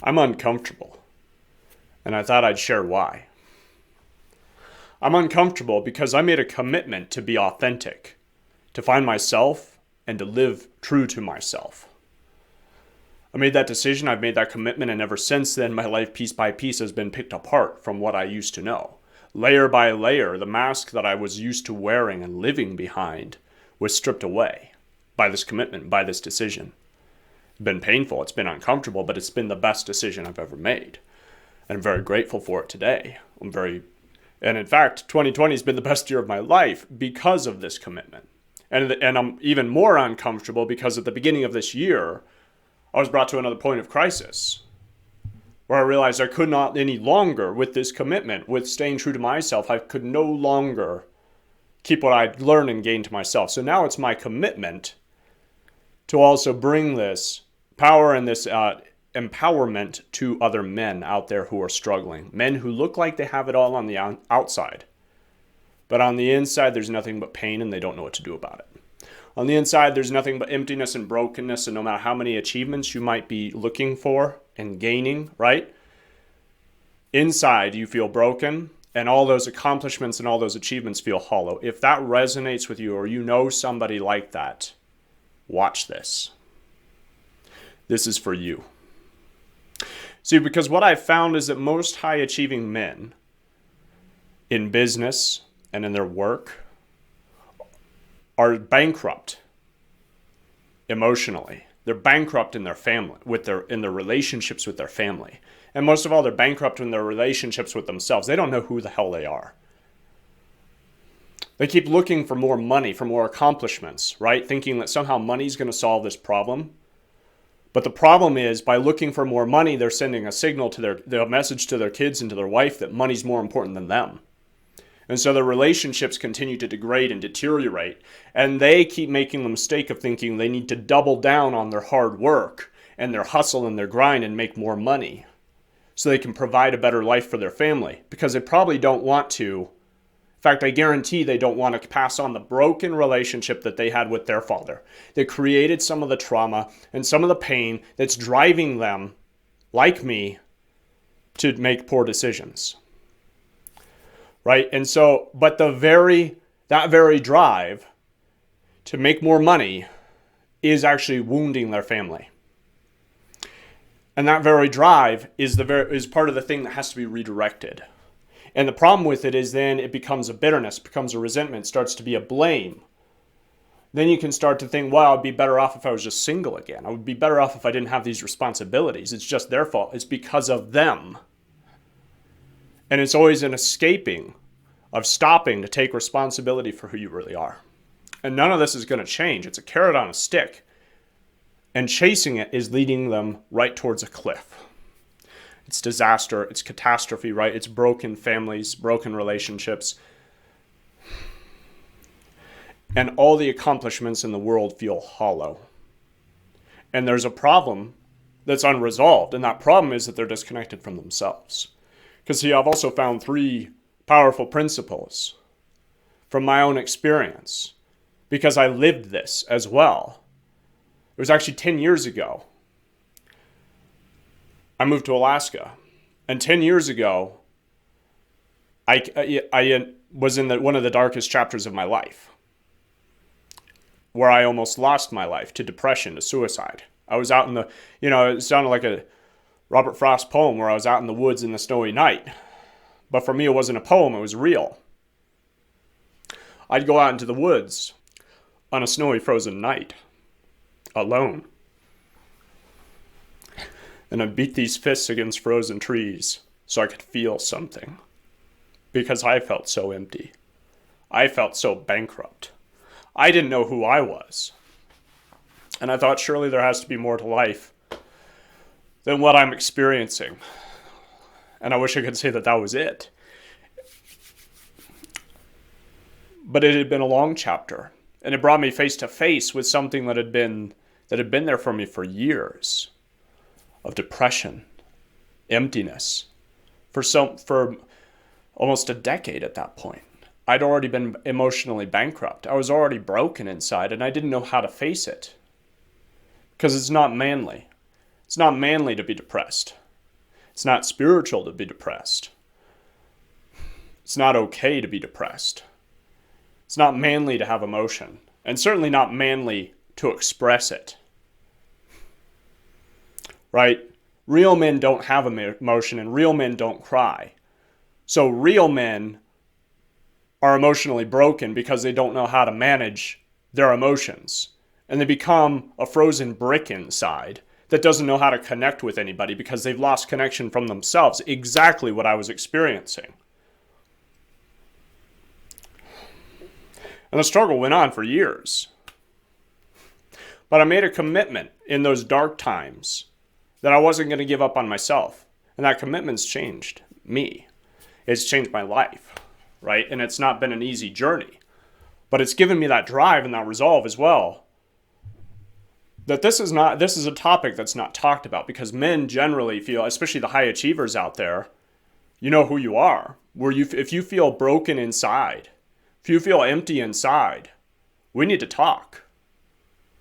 I'm uncomfortable, and I thought I'd share why. I'm uncomfortable because I made a commitment to be authentic, to find myself, and to live true to myself. I made that decision, I've made that commitment, and ever since then, my life piece by piece has been picked apart from what I used to know. Layer by layer, the mask that I was used to wearing and living behind was stripped away by this commitment, by this decision. It's been painful, it's been uncomfortable, but it's been the best decision I've ever made. And I'm very grateful for it today. And in fact, 2020 has been the best year of my life because of this commitment. And I'm even more uncomfortable because at the beginning of this year, I was brought to another point of crisis where I realized I could not any longer, with this commitment, with staying true to myself, I could no longer keep what I'd learned and gained to myself. So now it's my commitment to also bring this power and this empowerment to other men out there who are struggling. Men who look like they have it all on the outside. But on the inside, there's nothing but pain and they don't know what to do about it. On the inside, there's nothing but emptiness and brokenness, and no matter how many achievements you might be looking for and gaining, right? Inside, you feel broken, and all those accomplishments and all those achievements feel hollow. If that resonates with you or you know somebody like that, watch this. This is for you. See, because what I've found is that most high-achieving men in business and in their work are bankrupt emotionally. They're bankrupt in their family, in their relationships with their family. And most of all, they're bankrupt in their relationships with themselves. They don't know who the hell they are. They keep looking for more money, for more accomplishments, right? Thinking that somehow money's going to solve this problem. But the problem is, by looking for more money, they're sending a signal to their message to their kids and to their wife that money's more important than them. And so their relationships continue to degrade and deteriorate. And they keep making the mistake of thinking they need to double down on their hard work and their hustle and their grind and make more money so they can provide a better life for their family. Because they probably don't want to. In fact, I guarantee they don't want to pass on the broken relationship that they had with their father. That created some of the trauma and some of the pain that's driving them, like me, to make poor decisions. Right? And so, but that very drive to make more money is actually wounding their family. And that very drive is part of the thing that has to be redirected. And the problem with it is then it becomes a bitterness, becomes a resentment, starts to be a blame. Then you can start to think, well, I'd be better off if I was just single again. I would be better off if I didn't have these responsibilities. It's just their fault. It's because of them. And it's always an escaping of stopping to take responsibility for who you really are. And none of this is going to change. It's a carrot on a stick. And chasing it is leading them right towards a cliff. It's disaster. It's catastrophe, right? It's broken families, broken relationships. And all the accomplishments in the world feel hollow. And there's a problem that's unresolved. And that problem is that they're disconnected from themselves. Because see, I've also found 3 powerful principles from my own experience. Because I lived this as well. It was actually 10 years ago. I moved to Alaska. And 10 years ago, I was in one of the darkest chapters of my life. Where I almost lost my life to depression, to suicide. I was out in the, it sounded like a Robert Frost poem where I was out in the woods in the snowy night. But for me, it wasn't a poem, it was real. I'd go out into the woods on a snowy, frozen night, alone. And I'd beat these fists against frozen trees so I could feel something. Because I felt so empty. I felt so bankrupt. I didn't know who I was. And I thought, surely there has to be more to life than what I'm experiencing. And I wish I could say that was it. But it had been a long chapter. And it brought me face to face with something that had been there for me for years. Of depression, emptiness, for almost a decade at that point. I'd already been emotionally bankrupt. I was already broken inside, and I didn't know how to face it. Because it's not manly. It's not manly to be depressed. It's not spiritual to be depressed. It's not okay to be depressed. It's not manly to have emotion, and certainly not manly to express it. Right? Real men don't have emotion, and real men don't cry. So real men are emotionally broken because they don't know how to manage their emotions. And they become a frozen brick inside that doesn't know how to connect with anybody because they've lost connection from themselves. Exactly what I was experiencing. And the struggle went on for years. But I made a commitment in those dark times that I wasn't going to give up on myself. And that commitment's changed me. It's changed my life, right? And it's not been an easy journey. But it's given me that drive and that resolve as well. That this is a topic that's not talked about, because men generally feel, especially the high achievers out there, you know who you are. If you feel broken inside, if you feel empty inside, we need to talk.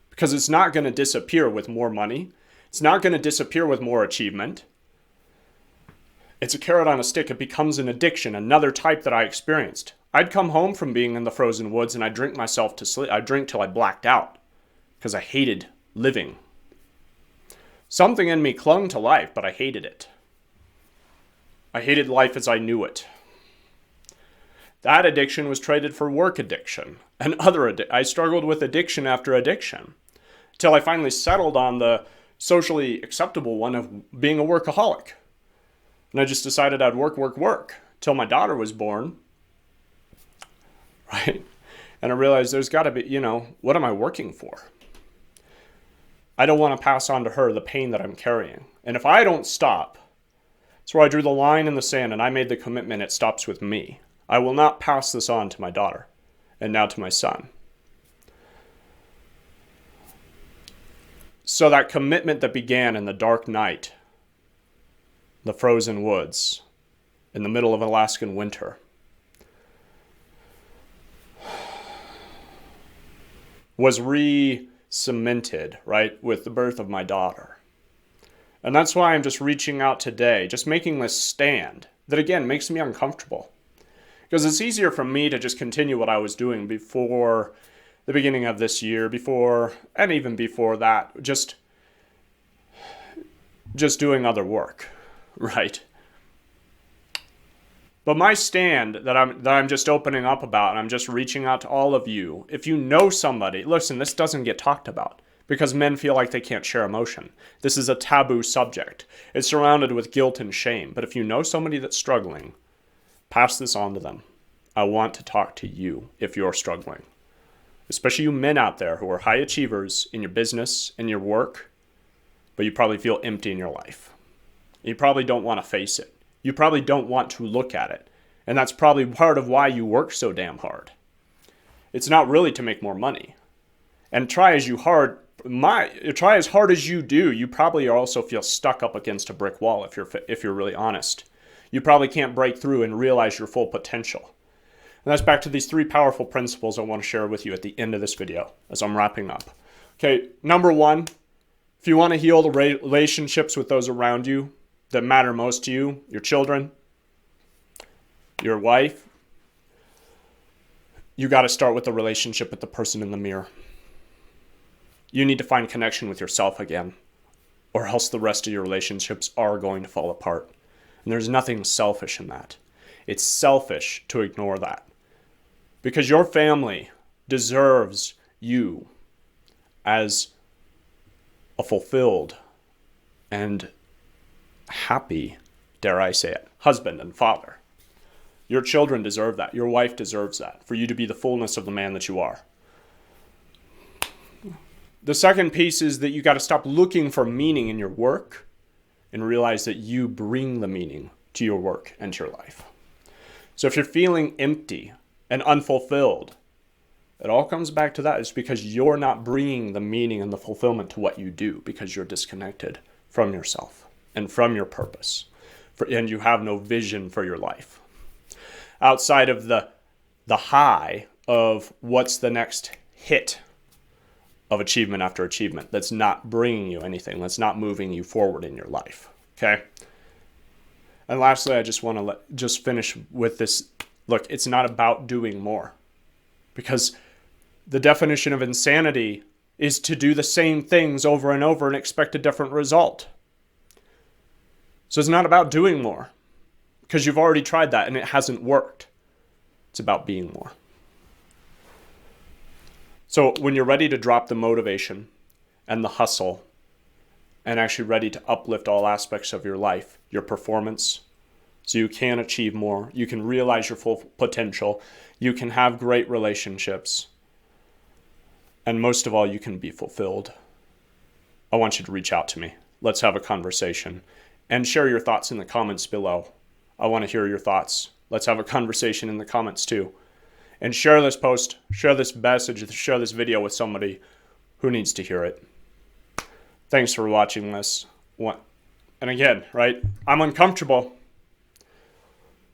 Because it's not going to disappear with more money. It's not going to disappear with more achievement. It's a carrot on a stick. It becomes an addiction, another type that I experienced. I'd come home from being in the frozen woods and I'd drink myself to sleep. I'd drink till I blacked out because I hated living. Something in me clung to life, but I hated it. I hated life as I knew it. That addiction was traded for work addiction and I struggled with addiction after addiction till I finally settled on the socially acceptable one of being a workaholic. And I just decided I'd work till my daughter was born. Right? And I realized there's got to be, what am I working for? I don't want to pass on to her the pain that I'm carrying. And if I don't stop, that's where I drew the line in the sand and I made the commitment it stops with me. I will not pass this on to my daughter and now to my son. So that commitment that began in the dark night, the frozen woods, in the middle of Alaskan winter, was re-cemented, right, with the birth of my daughter. And that's why I'm just reaching out today, just making this stand that, again, makes me uncomfortable. Because it's easier for me to just continue what I was doing before the beginning of this year, and even before that, just doing other work, right? But my stand that I'm just opening up about, and I'm just reaching out to all of you. If you know somebody, listen, this doesn't get talked about because men feel like they can't share emotion. This is a taboo subject. It's surrounded with guilt and shame. But if you know somebody that's struggling, pass this on to them. I want to talk to you if you're struggling. Especially you men out there who are high achievers in your business and your work, but you probably feel empty in your life. You probably don't want to face it. You probably don't want to look at it. And that's probably part of why you work so damn hard. It's not really to make more money. And try as hard as you do, you probably also feel stuck up against a brick wall if you're really honest. You probably can't break through and realize your full potential. And that's back to these 3 powerful principles I want to share with you at the end of this video as I'm wrapping up. Okay, number 1, if you want to heal the relationships with those around you that matter most to you, your children, your wife, you got to start with the relationship with the person in the mirror. You need to find connection with yourself again, or else the rest of your relationships are going to fall apart. And there's nothing selfish in that. It's selfish to ignore that. Because your family deserves you as a fulfilled and happy, dare I say it, husband and father. Your children deserve that. Your wife deserves that, for you to be the fullness of the man that you are. The second piece is that you got to stop looking for meaning in your work and realize that you bring the meaning to your work and to your life. So if you're feeling empty and unfulfilled, it all comes back to that. It's because you're not bringing the meaning and the fulfillment to what you do because you're disconnected from yourself and from your purpose, and you have no vision for your life. Outside of the high of what's the next hit of achievement after achievement that's not bringing you anything, that's not moving you forward in your life, okay? And lastly, I just want to just finish with this. Look, it's not about doing more, because the definition of insanity is to do the same things over and over and expect a different result. So it's not about doing more, because you've already tried that and it hasn't worked. It's about being more. So when you're ready to drop the motivation and the hustle and actually ready to uplift all aspects of your life, your performance, so you can achieve more, you can realize your full potential, you can have great relationships, and most of all, you can be fulfilled, I want you to reach out to me. Let's have a conversation and share your thoughts in the comments below. I want to hear your thoughts. Let's have a conversation in the comments too. And share this post, share this message, share this video with somebody who needs to hear it. Thanks for watching this. And again, right, I'm uncomfortable.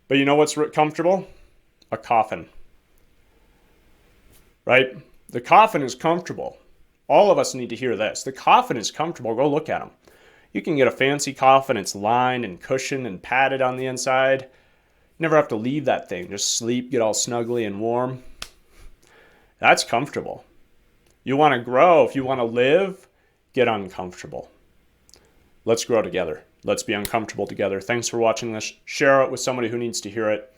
But you know what's comfortable? A coffin. Right? The coffin is comfortable. All of us need to hear this. The coffin is comfortable. Go look at them. You can get a fancy coffin. It's lined and cushioned and padded on the inside. You never have to leave that thing. Just sleep, get all snuggly and warm. That's comfortable. You want to grow. If you want to live, get uncomfortable. Let's grow together. Let's be uncomfortable together. Thanks for watching this. Share it with somebody who needs to hear it.